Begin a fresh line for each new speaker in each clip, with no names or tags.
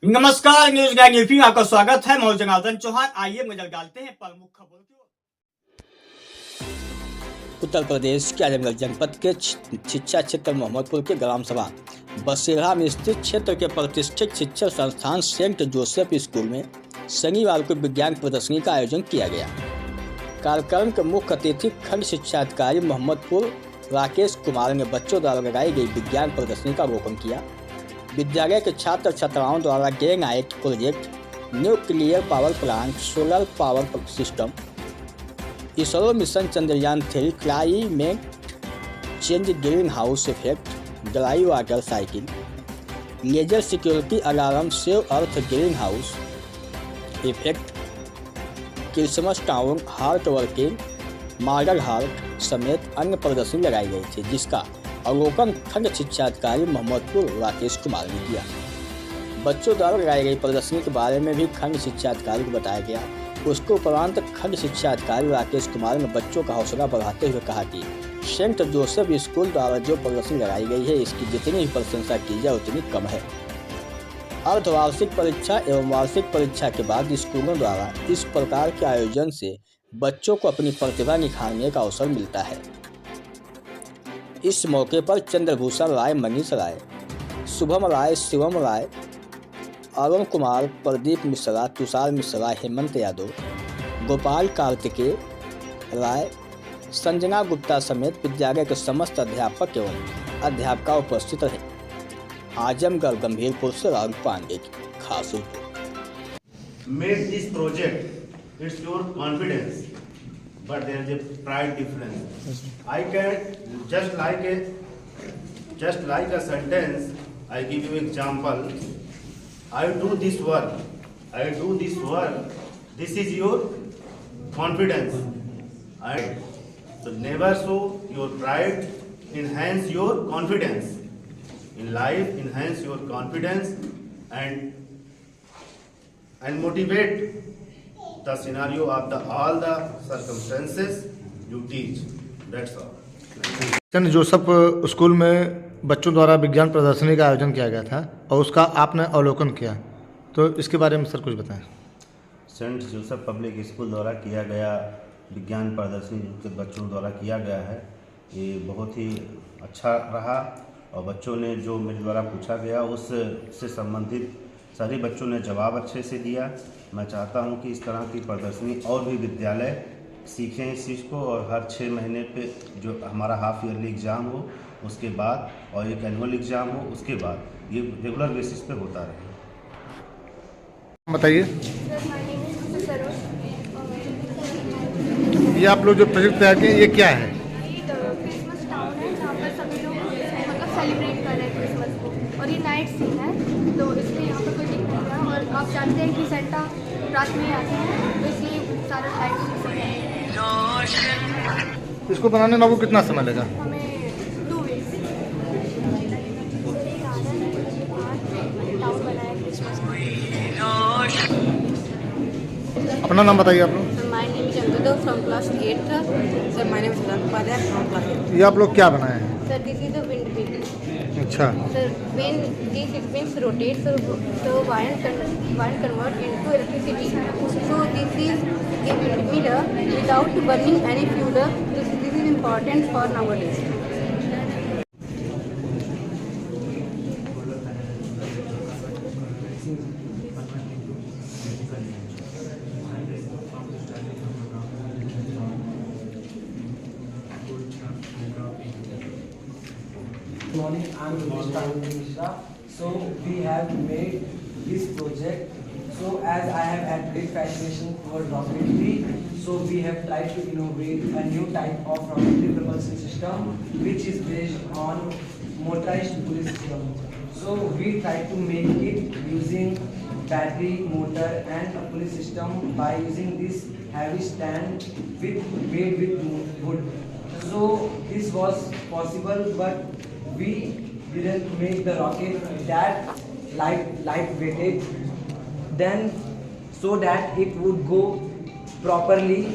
नमस्कार, news guide news में आपका स्वागत है। मैं जनार्दन चौहान। आइए नजर डालते हैं प्रमुख खबरों की ओर। उत्तर प्रदेश के आजमगढ़ जनपद के शिक्षा क्षेत्र मोहम्मदपुर के ग्राम सभा बसेरा में स्थित क्षेत्र के प्रतिष्ठित शिक्षा संस्थान सेंट जोसेफ स्कूल में शनिवार को विज्ञान प्रदर्शनी का आयोजन किया गया। कार्यक्रम के मुख्य अतिथि खंड शिक्षा अधिकारी मोहम्मदपुर राकेश कुमार ने बच्चों द्वारा लगाई गई विज्ञान प्रदर्शनी का अवलोकन किया। विद्यालय के छात्र छात्राओं द्वारा day night project, nuclear power plant, solar power system, ISRO mission Chandrayaan 3, climate change, greenhouse effect, dry water cycle, laser security alarm, save earth greenhouse effect, Christmas town, heart working, model heart समेत अन्य प्रदर्शनी लगाई गई थी, जिसका अवलोकन खंड शिक्षा अधिकारी मोहम्मदपुर राकेश कुमार ने किया। बच्चों द्वारा लगाई गई प्रदर्शनी के बारे में भी खंड शिक्षा अधिकारी को बताया गया। उसके उपरांत खंड शिक्षा अधिकारी राकेश कुमार ने बच्चों का हौसला बढ़ाते हुए कहा कि सेंट जोसेफ स्कूल द्वारा जो प्रदर्शनी लगाई गई है, इसकी जितनी भी प्रशंसा की जाए उतनी कम है। अर्धवार्षिक परीक्षा एवं वार्षिक परीक्षा के बाद स्कूलों द्वारा इस प्रकार के आयोजन से बच्चों को अपनी प्रतिभा निखारने का अवसर मिलता है। इस मौके पर चंद्रभूषण राय, मनीष राय, शुभम राय, शिवम राय, अरुण कुमार, प्रदीप मिश्रा, तुषार मिश्रा, हेमंत यादव, गोपाल कार्तिकेय राय, संजना गुप्ता समेत विद्यालय के समस्त अध्यापक एवं अध्यापिका उपस्थित रहे। आजमगढ़ गंभीरपुर से राहुल पांडे की खास report.
Made this project, it's your confidence, but there is a pride difference. I can just like a sentence. I give you example. I do this work. This is your confidence. So never show your pride. Enhance your confidence in life. Enhance your confidence and motivate the scenario of all the circumstances you teach. That's all.
Saint Joseph school में बच्चों द्वारा विज्ञान प्रदर्शनी का आयोजन किया गया था और उसका आपने अवलोकन किया, तो इसके बारे में सर कुछ बताएं।
सेंट जोसेफ पब्लिक स्कूल द्वारा किया गया विज्ञान प्रदर्शनी जो बच्चों द्वारा किया गया है, ये बहुत ही अच्छा रहा और बच्चों ने जो मेरे द्वारा पूछा गया उससे संबंधित सारे बच्चों ने जवाब अच्छे से दिया। मैं चाहता हूं कि इस तरह की प्रदर्शनी और भी विद्यालय सीखें इस चीज़ को, और हर 6 महीने पे जो हमारा हाफ ईयरली एग्ज़ाम हो उसके बाद और एक एनुअल एग्ज़ाम हो उसके बाद ये रेगुलर बेसिस पे होता रहे।
बताइए, ये आप लोग जो प्रोजेक्ट तैयार किए ये क्या है?
क्रिसमस टाउन है जहाँ पर सभी लोग मतलब सेलिब्रेट कर रहे हैं क्रिसमस को, और ये नाइट सीन है तो इसलिए यहाँ पर कोई दिक्कत नहीं है। और आप जानते हैं कि सेंटा रात में आते हैं तो इसलिए सारा लाइट
इसको बनाने में आपको कितना समय लगा?
हमें 2 वीक्स टाउन बनाया क्रिसमस को।
अपना नाम बताइए आप लोग।
My name is Chandra from class 8th. Sir, my name is Ranpadya from class 8th.
ये आप लोग क्या बनाए हैं?
Sir, this is the wind wheel.
अच्छा,
Sir, when these wings rotate, so wind convert into electricity. So this is a windmill without burning any fuel. This is important for nowadays.
Good morning, I'm Mr. Mishra. So we have made this project. So as I have had great fascination towards rocketry, so we have tried to innovate a new type of rocketry propulsion system, which is based on motorized pulley system. So we tried to make it using battery, motor, and a pulley system by using this heavy stand made with wood. So this was possible, but we didn't make the rocket that lightweighted, then so that it would go properly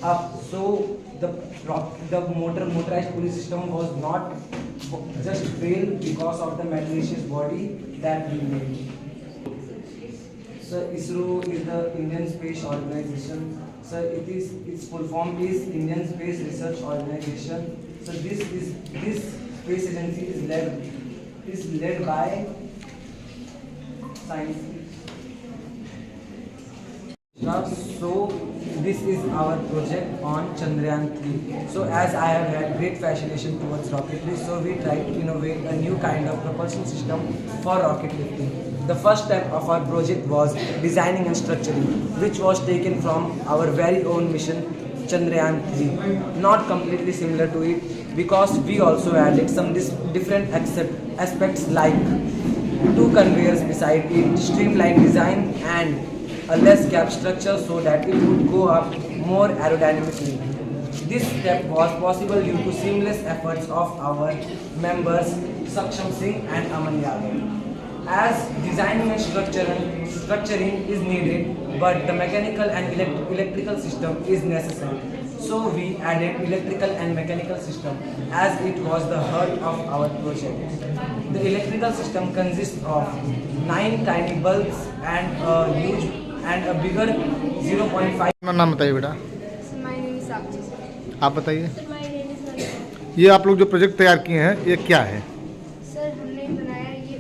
up. So the motorized pulley system was not just failed because of the metalicious body that we made. So ISRO is the Indian Space Organization. So its full form is Indian Space Research Organization. So this space agency is led by science. So this is our project on Chandrayaan-3. So as I have had great fascination towards rocketry, so we tried to innovate a new kind of propulsion system for rocket lifting. The first step of our project was designing and structuring, which was taken from our very own mission Chandrayaan-3. Not completely similar to it, because we also added some different aspects like 2 conveyors beside it, streamlined design and a less gap structure so that it would go up more aerodynamically. This step was possible due to seamless efforts of our members Saksham Singh and Aman Yadav. As designing and structuring is needed, but the mechanical and electrical system is necessary. So we added electrical and mechanical system as it was the heart of our project. The electrical system consists of 9 tiny bulbs and a bigger 0.5.
अपना नाम बताइए बेटा।
So my name is Sakshi.
आप बताइए।
Sir, my name is Nandini.
ये आप लोग जो प्रोजेक्ट तैयार किए हैं ये क्या है?
सर हमने बनाया ये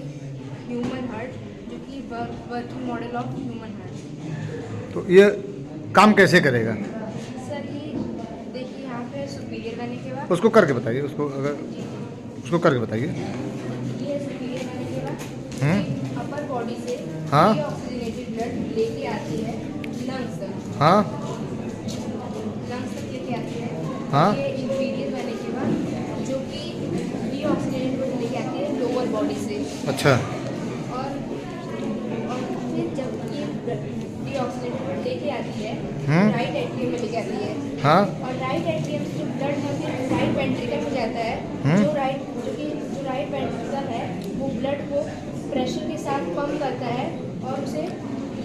ह्यूमन हार्ट, जो कि working model of human heart.
तो ये काम कैसे करेगा?
सर ये देखिए यहाँ पे सुपीरियर करने के बाद
उसको करके बताइए, उसको करके बताइए।
ये सुपीरियर करने के बाद
हम्म।
अपर बॉडी से
हाँ।
ऑक्सीजनेटेड ब्लड लेके आती है लंग्स तक।
हाँ
लंग्स तक लेके आती है।
हाँ।
ये इंफीरियर करने के बाद जो कि डीऑक्सीजनेटेड ब्लड लेके आती है लोअर बॉडी से।
अच्छा।
और फिर जब ये डीऑक्सीजनेटेड ब्लड लेके आती है राइट एट्रियम में लेके आती है।
हाँ
और राइट एट्रियम से जो ब्लड है फिर राइट वेंट्रिकल में जाता है। जो राइट वेंट्रिकल है वो ब्लड को प्रेशर के साथ पंप करता है और उसे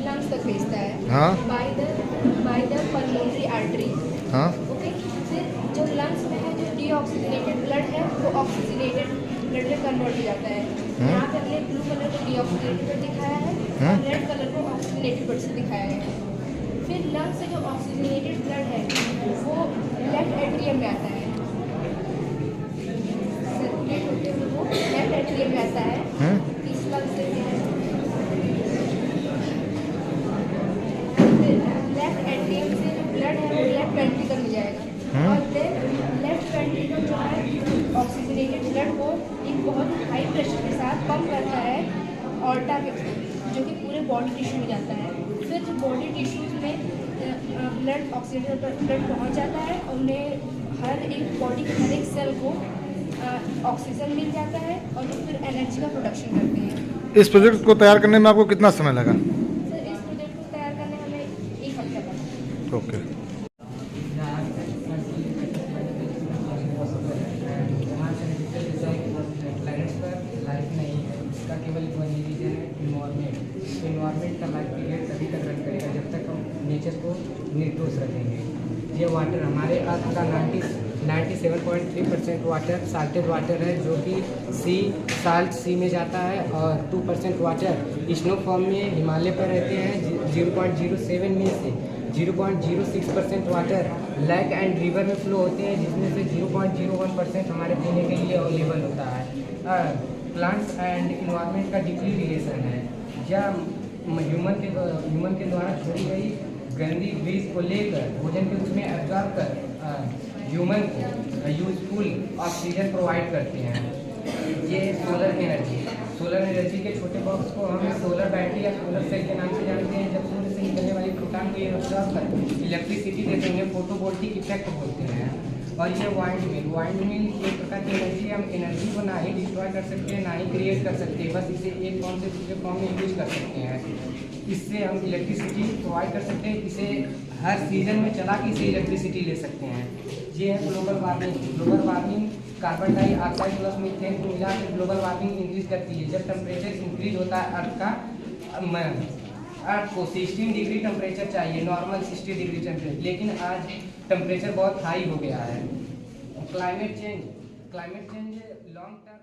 लंग्स तक भेजता है।
हाँ।
By the pulmonary artery.
हाँ
ओके। फिर जो लंग्स में है जो डीऑक्सीजनेटेड ब्लड है वो ऑक्सीजनेटेड ब्लड में कन्वर्ट हो जाता है। यहाँ पे हमने ब्लू कलर को डीऑक्सीजनेटेड ब्लड दिखाया है और रेड कलर को ऑक्सीजनेटेड ब्लड से दिखाया है। फिर लंग्स से जो ऑक्सीजनेटेड ब्लड है वो लेफ्ट एट्रियम में आता है। सर्कुलेट होते हुए वो लेफ्ट एट्रियम में आता है। इस लंग्स से लेफ्ट एट्रियम से जो ब्लड है वो लेफ्ट वेंट्रिकल में जाएगा। और फिर लेफ्ट वेंट्रिकल जो है ऑक्सीजनेटेड ब्लड को एक बहुत हाई प्रेशर के साथ पंप करता है ऑल्टा के थ्रू, जो कि पूरे बॉडी टिश्यू में जाता है। फिर जो बॉडी टिश्यूज में ब्लड ऑक्सीजनेटेड ब्लड पहुंच जाता है और उन्हें हर एक बॉडी के हर एक सेल को ऑक्सीजन मिल जाता है और वो फिर एनर्जी का प्रोडक्शन करते हैं।
इस प्रोजेक्ट को तैयार करने में आपको कितना समय लगा?
सर इस प्रोजेक्ट को तैयार करने में हमें 1 हफ्ता लगा।
ओके।
इन्वायरमेंट का लाइफ पीरियड तभी तक रन करेगा जब तक हम नेचर को निर्दोष रखेंगे। ये वाटर हमारे अर्थ का 97.3% वाटर साल्टेड वाटर है, जो कि साल्ट सी में जाता है, और 2% वाटर स्नो फॉर्म में हिमालय पर रहते हैं। 0.07 में से 0.06% वाटर लेक एंड रिवर में फ्लो होते हैं, जिसमें से 0.01% हमारे पीने के लिए अवेलेबल होता है। प्लांट्स एंड इन्वायरमेंट का डीपली रिलेशन है। या ह्यूमन के द्वारा छोड़ी गई गंदी वेस्ट को लेकर भोजन के रूप में एब्जॉर्ब कर ह्यूमन को यूजफुल ऑक्सीजन प्रोवाइड करते हैं। ये सोलर एनर्जी के छोटे बॉक्स को हम सोलर बैटरी या सोलर सेल के नाम से जानते हैं। जब सूर्य से निकलने वाली प्रोटॉन को ये एब्जॉर्ब कर इलेक्ट्रिसिटी देते हैं, फोटोवोल्टिक इफेक्ट बोलते हैं। और ये वाइंड मिल एक प्रकार की एनर्जी, हम एनर्जी को ना ही डिस्ट्रॉय कर सकते हैं ना ही क्रिएट कर सकते हैं, बस इसे एक फॉर्म से दूसरे फॉर्म में यूज कर सकते हैं। इससे हम इलेक्ट्रिसिटी प्रोवाइड कर सकते हैं, इसे हर सीजन में चला के इसे इलेक्ट्रिसिटी ले सकते हैं। ये है global warming carbon dioxide plus methane को मिला के ग्लोबल वार्मिंग इंक्रीज करती है। जब टेम्परेचर इंक्रीज होता है अर्थ को 16 डिग्री टेम्परेचर चाहिए, नॉर्मल 60 डिग्री टेम्परेचर, लेकिन आज टेम्परेचर बहुत हाई हो गया है। Climate change long term